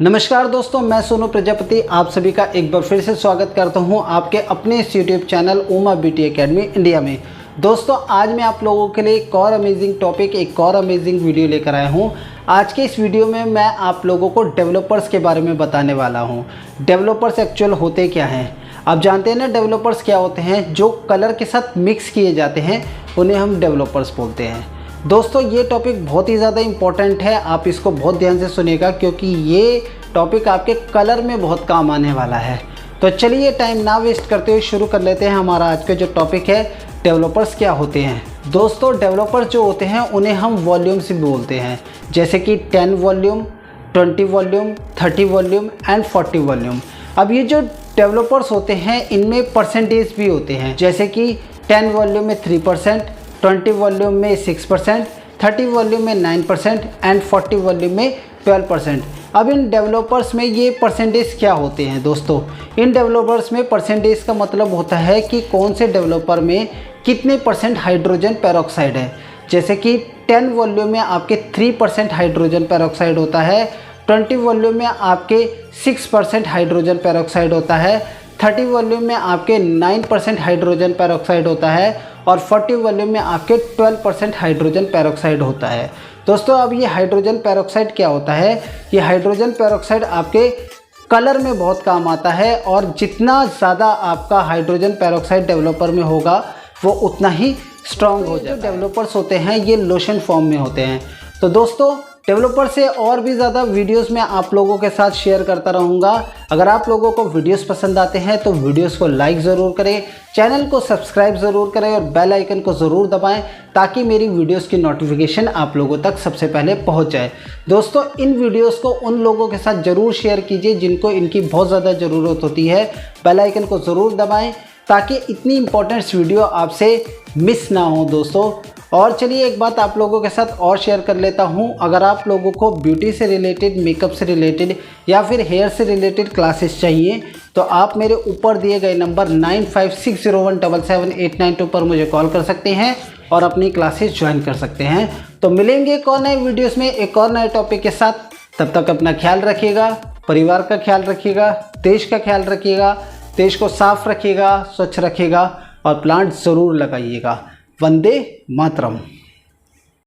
नमस्कार दोस्तों, मैं सोनू प्रजापति आप सभी का एक बार फिर से स्वागत करता हूं आपके अपने इस YouTube channel Uma BT academy India में। दोस्तों, आज मैं आप लोगों के लिए एक और अमेजिंग टॉपिक, एक और अमेजिंग वीडियो लेकर आया हूं। आज के इस वीडियो में मैं आप लोगों को डेवलपर्स के बारे में बताने वाला हूं। डेवलपर्स एक्चुअल होते क्या हैं? आप जानते हैं ना, डेवलपर्स क्या होते हैं? जो कलर के साथ मिक्स किए जाते हैं उन्हें हम डेवलपर्स बोलते हैं। दोस्तों, ये टॉपिक बहुत ही ज़्यादा इम्पॉर्टेंट है, आप इसको बहुत ध्यान से सुनिएगा क्योंकि ये टॉपिक आपके कलर में बहुत काम आने वाला है। तो चलिए टाइम ना वेस्ट करते हुए शुरू कर लेते हैं हमारा आज का जो टॉपिक है, डेवलपर्स क्या होते हैं। दोस्तों, डेवलपर्स जो होते हैं उन्हें हम वॉल्यूम्स भी बोलते हैं, जैसे कि 10 volume, 20 volume, 30 volume and 40 volume. अब ये जो डेवलपर्स होते हैं इनमें परसेंटेज भी होते हैं, जैसे कि 10 वॉल्यूम में 3%, 20 वॉल्यूम में 6%, 30 वॉल्यूम में 9% एंड 40 वॉल्यूम में 12%। अब इन डेवलपर्स में ये परसेंटेज क्या होते हैं दोस्तों? इन डेवलपर्स में परसेंटेज का मतलब होता है कि कौन से डेवलपर में कितने % हाइड्रोजन पेरोक्साइड है। जैसे कि 10 वॉल्यूम में आपके 3% हाइड्रोजन पेरोक्साइड होता है, 20 वॉल्यूम में आपके 6% हाइड्रोजन पेरोक्साइड होता है, 30 वॉल्यूम में आपके 9% हाइड्रोजन पेरोक्साइड होता है और 40 वॉल्यूम में आपके 12% हाइड्रोजन पेरोक्साइड होता है। दोस्तों, अब ये हाइड्रोजन पेरोक्साइड क्या होता है? ये हाइड्रोजन पेरोक्साइड आपके कलर में बहुत काम आता है और जितना ज़्यादा आपका हाइड्रोजन पेरोक्साइड डेवलपर में होगा वो उतना ही स्ट्रॉन्ग हो जाएगा। जो डेवलपर्स होते हैं ये लोशन फॉर्म में होते हैं। तो दोस्तों, डेवलपर से और भी ज़्यादा वीडियोस में आप लोगों के साथ शेयर करता रहूँगा। अगर आप लोगों को वीडियोस पसंद आते हैं तो वीडियोस को लाइक ज़रूर करें, चैनल को सब्सक्राइब ज़रूर करें और बेल आइकन को ज़रूर दबाएं ताकि मेरी वीडियोस की नोटिफिकेशन आप लोगों तक सबसे पहले पहुंच जाए। दोस्तों, इन वीडियोस को उन लोगों के साथ ज़रूर शेयर कीजिए जिनको इनकी बहुत ज़्यादा ज़रूरत होती है। बेल आइकन को ज़रूर दबाएँ ताकि इतनी इंपॉर्टेंट वीडियो आपसे मिस ना हो दोस्तों। और चलिए एक बात आप लोगों के साथ और शेयर कर लेता हूं। अगर आप लोगों को ब्यूटी से रिलेटेड, मेकअप से रिलेटेड या फिर हेयर से रिलेटेड क्लासेस चाहिए तो आप मेरे ऊपर दिए गए नंबर 9560177892 पर मुझे कॉल कर सकते हैं और अपनी क्लासेस ज्वाइन कर सकते हैं। तो मिलेंगे एक और नए वीडियोज़ में एक और नए टॉपिक के साथ। तब तक अपना ख्याल रखिएगा, परिवार का ख्याल रखिएगा, देश का ख्याल रखिएगा, देश को साफ रखिएगा, स्वच्छ रखिएगा और प्लांट ज़रूर लगाइएगा। वंदे मातरम।